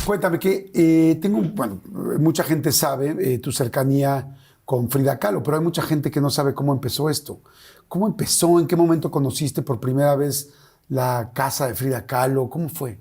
Cuéntame que bueno, mucha gente sabe tu cercanía con Frida Kahlo, pero hay mucha gente que no sabe cómo empezó esto. ¿Cómo empezó? ¿En qué momento conociste por primera vez la casa de Frida Kahlo? ¿Cómo fue?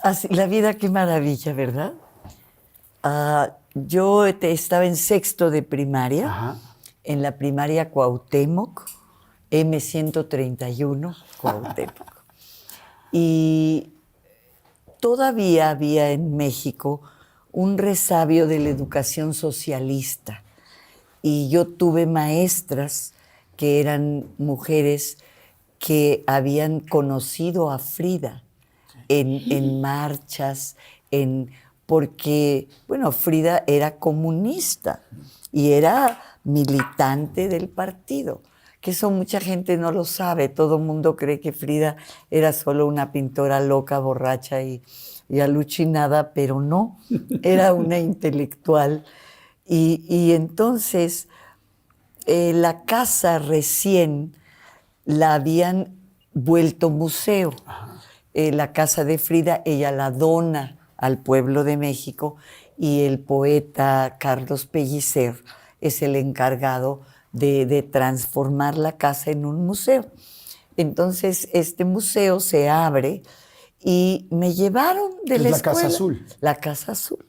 Así, la vida, qué maravilla, ¿verdad? Yo estaba en sexto de primaria, Ajá. en la primaria Cuauhtémoc, M131, Cuauhtémoc. Y todavía había en México un resabio de la educación socialista. Y yo tuve maestras que eran mujeres que habían conocido a Frida en marchas, porque, bueno, Frida era comunista y era militante del partido, que eso mucha gente no lo sabe. Todo el mundo cree que Frida era solo una pintora loca, borracha y alucinada, pero no, era una intelectual. Y entonces la casa recién la habían vuelto museo. La casa de Frida, ella la dona al pueblo de México y el poeta Carlos Pellicer es el encargado de transformar la casa en un museo. Entonces este museo se abre y me llevaron de la Es la escuela. Casa Azul. La Casa Azul.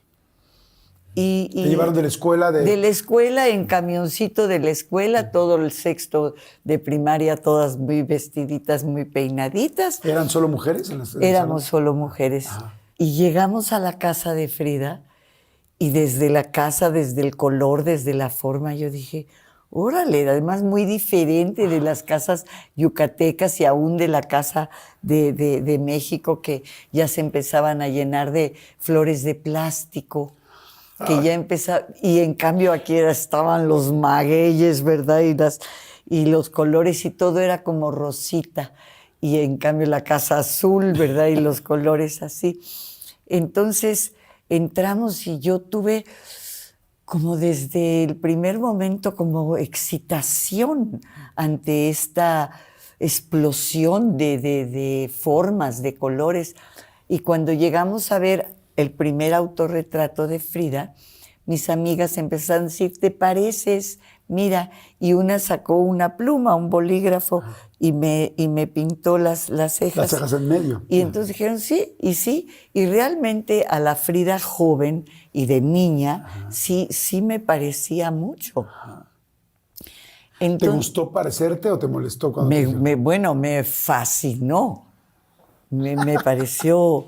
Te llevaron de la escuela de la escuela, en camioncito de la escuela, todo el sexto de primaria, todas muy vestiditas, muy peinaditas. ¿Eran solo mujeres? Éramos solo mujeres. Ajá. Y llegamos a la casa de Frida y desde la casa, desde el color, desde la forma, yo dije, órale, además muy diferente de las casas yucatecas y aún de la casa de México, que ya se empezaban a llenar de flores de plástico, que ya empezaba, y en cambio aquí estaban los magueyes, ¿verdad? Y los colores y todo era como rosita, y en cambio la casa azul, ¿verdad? Y los colores así. Entonces entramos y yo tuve como desde el primer momento como excitación ante esta explosión de formas, de colores. Y cuando llegamos a ver el primer autorretrato de Frida, mis amigas empezaron a decir, ¿te pareces? Mira, y una sacó una pluma, un bolígrafo, y me pintó las cejas. Las cejas en medio. Y entonces dijeron, sí, y realmente a la Frida joven y de niña, sí me parecía mucho. Entonces, ¿te gustó parecerte o te molestó cuando bueno, me fascinó, me pareció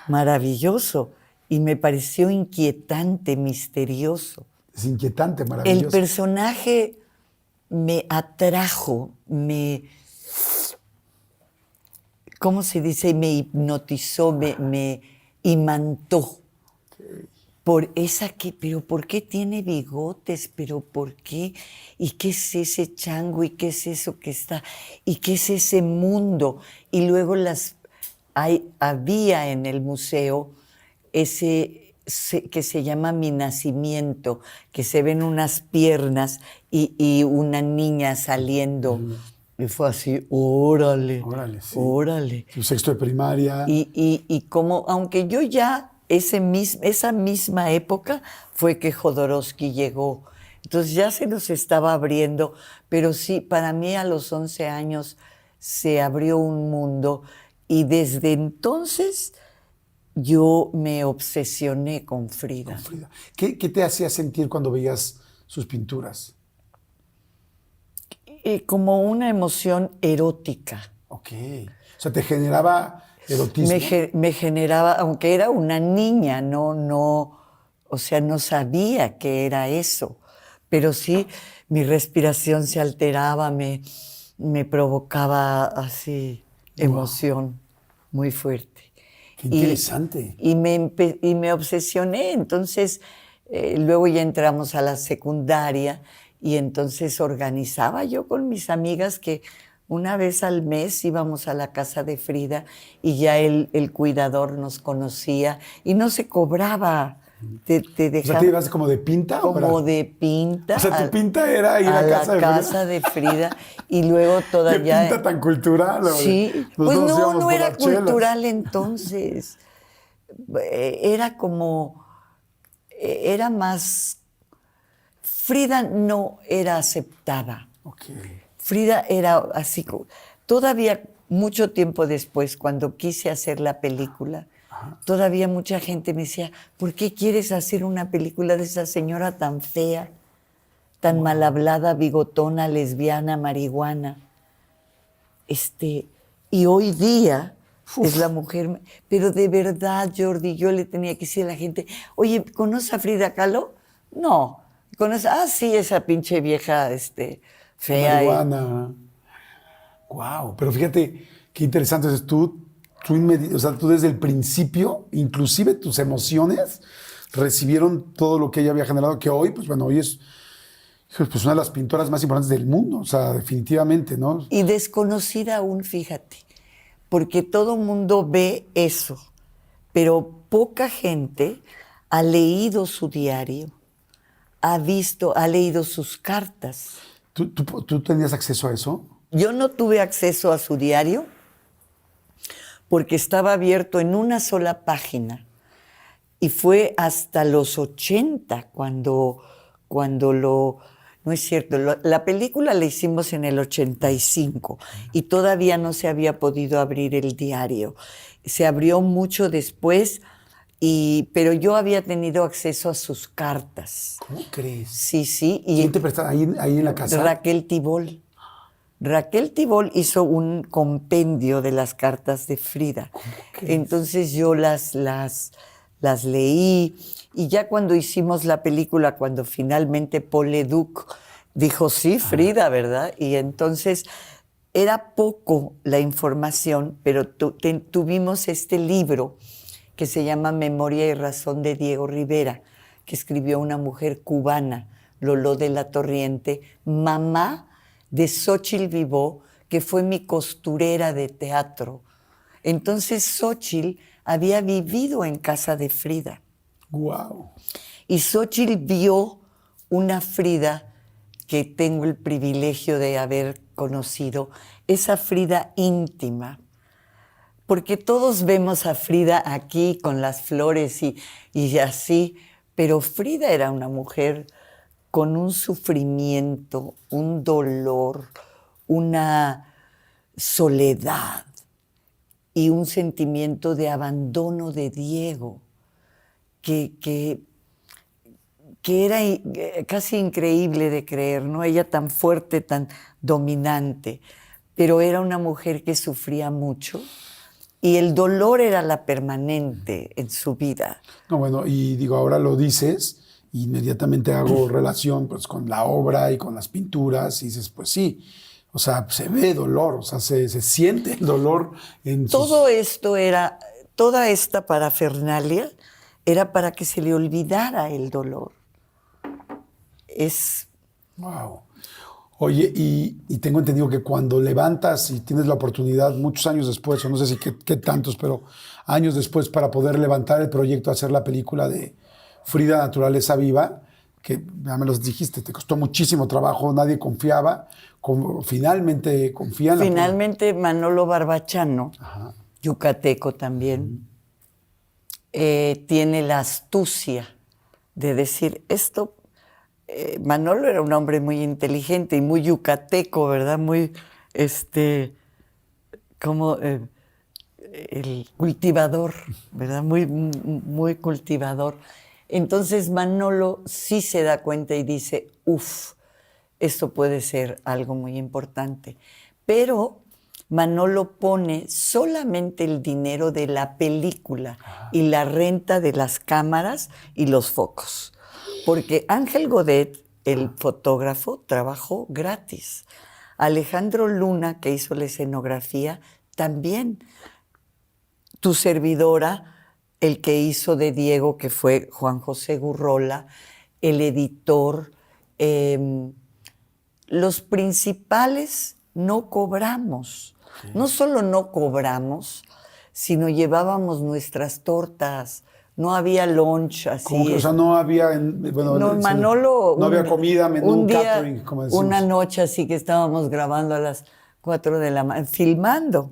maravilloso y me pareció inquietante, misterioso. Es inquietante, maravilloso. El personaje me atrajo, ¿cómo se dice? Me hipnotizó, me imantó. Por esa que, pero ¿por qué tiene bigotes? ¿Pero por qué? ¿Y qué es ese chango? ¿Y qué es eso que está? ¿Y qué es ese mundo? Y luego había en el museo ese que se llama Mi Nacimiento, que se ven unas piernas y una niña saliendo. Y fue así, órale, Órale, sí. órale. Tu sexto de primaria. Y como, aunque yo ya, esa misma época fue que Jodorowsky llegó. Entonces ya se nos estaba abriendo, pero sí, para mí a los 11 años se abrió un mundo y desde entonces yo me obsesioné con Frida. ¿Qué te hacía sentir cuando veías sus pinturas? Como una emoción erótica. Ok. O sea, ¿te generaba erotismo? Me generaba, aunque era una niña, o sea, no sabía que era eso, pero sí mi respiración se alteraba, me provocaba así emoción muy fuerte. Qué interesante. Y me obsesioné, entonces luego ya entramos a la secundaria y entonces organizaba yo con mis amigas que una vez al mes íbamos a la casa de Frida y ya el cuidador nos conocía y no se cobraba Te O sea, dejaba ¿te ibas como de pinta? como de pinta. O sea, tu pinta era ir a la casa de Frida. casa de Frida. Y luego ¿Qué todavía... pinta tan cultural? Sí, Nosotros pues íbamos no por era las chelas. cultural entonces. Era como... Era más... Frida no era aceptada. Ok. Frida era así, todavía mucho tiempo después, cuando quise hacer la película, todavía mucha gente me decía, ¿por qué quieres hacer una película de esa señora tan fea, tan mal hablada, bigotona, lesbiana, marihuana? Y hoy día es la mujer, pero de verdad, Jordi, yo le tenía que decir a la gente, oye, ¿conoces a Frida Kahlo? No. ¿Conoces? Ah, sí, esa pinche vieja, fea. Marihuana. Wow, pero fíjate qué interesante es o sea, tú desde el principio, inclusive tus emociones recibieron todo lo que ella había generado, que hoy, pues bueno, hoy es pues, una de las pintoras más importantes del mundo, o sea, definitivamente, ¿no? Y desconocida aún, fíjate, porque todo mundo ve eso, pero poca gente ha leído su diario, ha leído sus cartas. ¿Tú tenías acceso a eso? Yo no tuve acceso a su diario porque estaba abierto en una sola página y fue hasta los 80 cuando lo... No es cierto, la película la hicimos en el 85 y todavía no se había podido abrir el diario. Se abrió mucho después, pero yo había tenido acceso a sus cartas. ¿Cómo crees? Sí, sí. ¿Quién te prestaba ahí en la casa? Raquel Tibol. Raquel Tibol hizo un compendio de las cartas de Frida. Entonces yo las leí y ya cuando hicimos la película, cuando finalmente Paul Leduc dijo, sí, Frida, ¿verdad? Y entonces era poco la información, pero tuvimos este libro que se llama Memoria y Razón de Diego Rivera, que escribió una mujer cubana, Loló de la Torriente, mamá de Xóchitl Vivó, que fue mi costurera de teatro. Entonces Xóchitl había vivido en casa de Frida. Wow. Y Xóchitl vio una Frida que tengo el privilegio de haber conocido, esa Frida íntima. Porque todos vemos a Frida aquí con las flores y así, pero Frida era una mujer con un sufrimiento, un dolor, una soledad y un sentimiento de abandono de Diego que era casi increíble de creer, ¿no? Ella tan fuerte, tan dominante, pero era una mujer que sufría mucho y el dolor era la permanente en su vida. No, bueno, y digo, ahora lo dices, inmediatamente hago relación pues, con la obra y con las pinturas, y dices, pues sí, o sea, se ve dolor, o sea, se siente el dolor en Todo esto era, toda esta parafernalia era para que se le olvidara el dolor. Wow. Oye, y tengo entendido que cuando levantas y tienes la oportunidad, muchos años después, o no sé si qué tantos, pero años después, para poder levantar el proyecto, hacer la película de Frida Naturaleza Viva, que ya me los dijiste, te costó muchísimo trabajo, nadie confiaba, finalmente confían. Finalmente Manolo Barbachano, yucateco también, tiene la astucia de decir esto. Manolo era un hombre muy inteligente y muy yucateco, ¿verdad? Muy, como el cultivador, ¿verdad? Muy, muy cultivador. Entonces Manolo sí se da cuenta y dice, esto puede ser algo muy importante. Pero Manolo pone solamente el dinero de la película y la renta de las cámaras y los focos. Porque Ángel Godet, el fotógrafo, trabajó gratis. Alejandro Luna, que hizo la escenografía, también. Tu servidora, el que hizo de Diego, que fue Juan José Gurrola, el editor, los principales no cobramos. Sí. No solo no cobramos, sino llevábamos nuestras tortas, no había lunch así. Como que, o sea, no había, bueno, No, Manolo, no había comida, menú, un día, catering, como decimos. una noche así que estábamos grabando a las 4 de la mañana, filmando.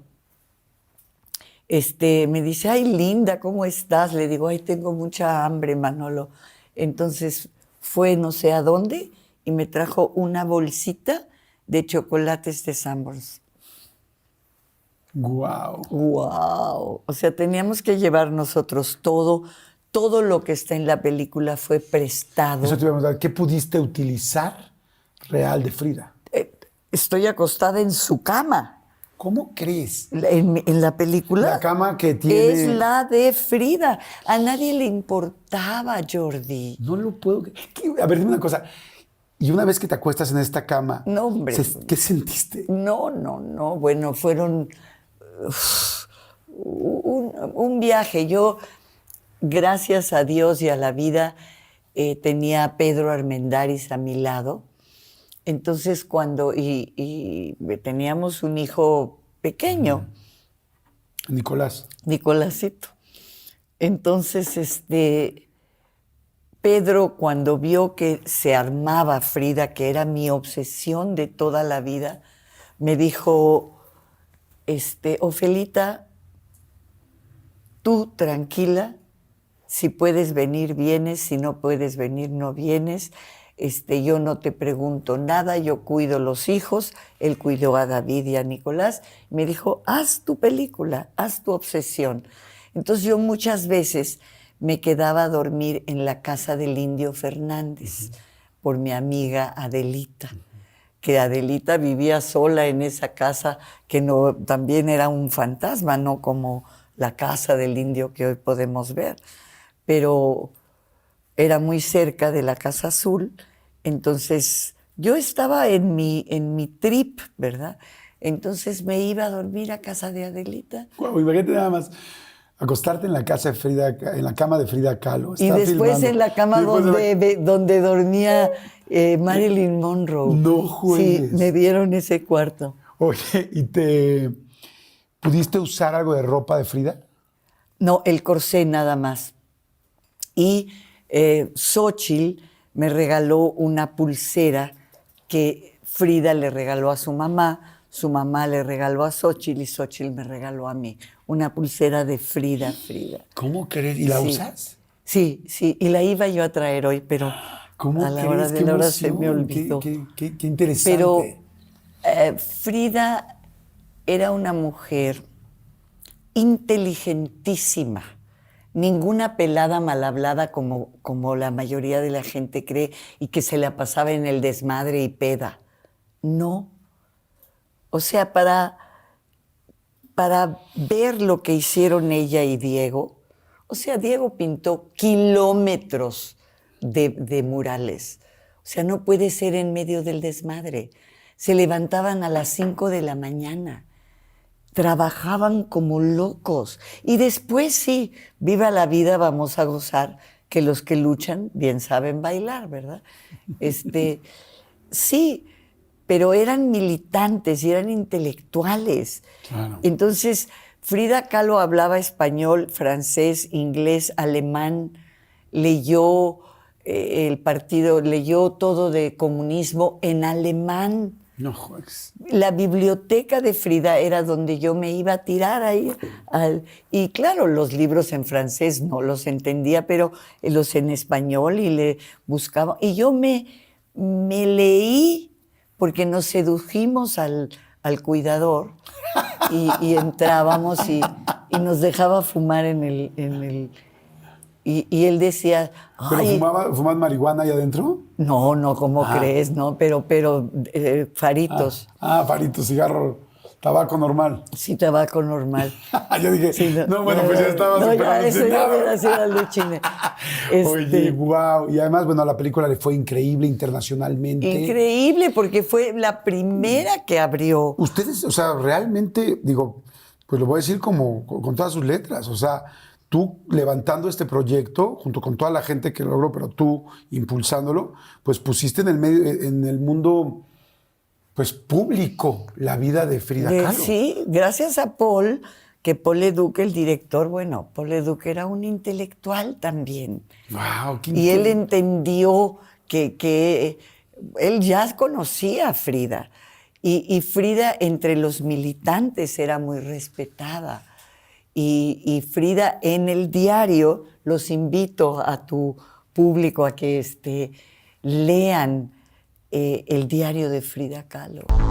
Me dice, ay, Linda, ¿cómo estás? Le digo, ay, tengo mucha hambre, Manolo. Entonces fue no sé a dónde y me trajo una bolsita de chocolates de Sanborns. Guau. ¡Wow! O sea, teníamos que llevar nosotros todo lo que está en la película fue prestado. Eso te iba a preguntar, ¿qué pudiste utilizar real de Frida? Estoy acostada en su cama. ¿Cómo crees? En la película. La cama que tiene... Es la de Frida. A nadie le importaba, Jordi. No lo puedo... A ver, dime una cosa. Y una vez que te acuestas en esta cama, No, hombre. ¿qué sentiste? No. Bueno, fueron un viaje. Yo, gracias a Dios y a la vida, tenía a Pedro Armendáriz a mi lado. Entonces, y teníamos un hijo pequeño, Nicolásito. Entonces, Pedro, cuando vio que se armaba Frida, que era mi obsesión de toda la vida, me dijo, Ofelita, tú tranquila, si puedes venir, vienes, si no puedes venir, no vienes. Yo no te pregunto nada, yo cuido los hijos, él cuidó a David y a Nicolás. Me dijo, haz tu película, haz tu obsesión. Entonces yo muchas veces me quedaba a dormir en la casa del Indio Fernández por mi amiga Adelita, que Adelita vivía sola en esa casa que no, también era un fantasma, no como la casa del Indio que hoy podemos ver, pero era muy cerca de la Casa Azul. Entonces yo estaba en mi trip, ¿verdad? Entonces me iba a dormir a casa de Adelita. Wow, imagínate nada más acostarte en la casa de Frida, en la cama de Frida Kahlo. Y después filmando. En la cama donde dormía Marilyn Monroe. No juegues. Sí, me dieron ese cuarto. Oye, ¿y pudiste usar algo de ropa de Frida? No, el corsé nada más. Y Xóchitl me regaló una pulsera que Frida le regaló a su mamá le regaló a Xóchitl y Xóchitl me regaló a mí. Una pulsera de Frida. ¿Cómo crees? ¿Y la usas? Sí, y la iba yo a traer hoy, pero ¿cómo a la hora de la hora se me olvidó. Qué interesante. Pero Frida era una mujer inteligentísima. Ninguna pelada mal hablada como la mayoría de la gente cree y que se la pasaba en el desmadre y peda. No. O sea, para ver lo que hicieron ella y Diego, o sea, Diego pintó kilómetros de murales. O sea, no puede ser en medio del desmadre. Se levantaban a las 5 de la mañana. Trabajaban como locos. Y después sí, viva la vida, vamos a gozar, que los que luchan bien saben bailar, ¿verdad? Sí, pero eran militantes y eran intelectuales. Claro. Entonces, Frida Kahlo hablaba español, francés, inglés, alemán, leyó leyó todo de comunismo en alemán. No juegues. La biblioteca de Frida era donde yo me iba a tirar ahí. Y claro, los libros en francés no los entendía, pero los en español y le buscaba. Y yo me leí, porque nos sedujimos al cuidador y entrábamos y nos dejaba fumar en el y él decía... ¿Pero fumaban marihuana ahí adentro? No, ¿cómo crees? No, pero faritos. Faritos, cigarro, tabaco normal. Sí, tabaco normal. Yo dije, sí, pues ya estabas ya, eso ya hubiera sido alucine. Oye, wow. Y además, bueno, la película le fue increíble internacionalmente. Increíble, porque fue la primera que abrió. Ustedes, o sea, realmente, digo, pues lo voy a decir con todas sus letras, o sea, tú levantando este proyecto, junto con toda la gente que lo logró, pero tú impulsándolo, pues pusiste en el mundo, pues público, la vida de Frida Kahlo. Sí, gracias a Paul, que Paul Leduc, el director, bueno, Paul Leduc era un intelectual también. Wow, Y él entendió que él ya conocía a Frida. Y Frida entre los militantes era muy respetada. Y Frida en el diario, los invito a tu público a que lean el diario de Frida Kahlo.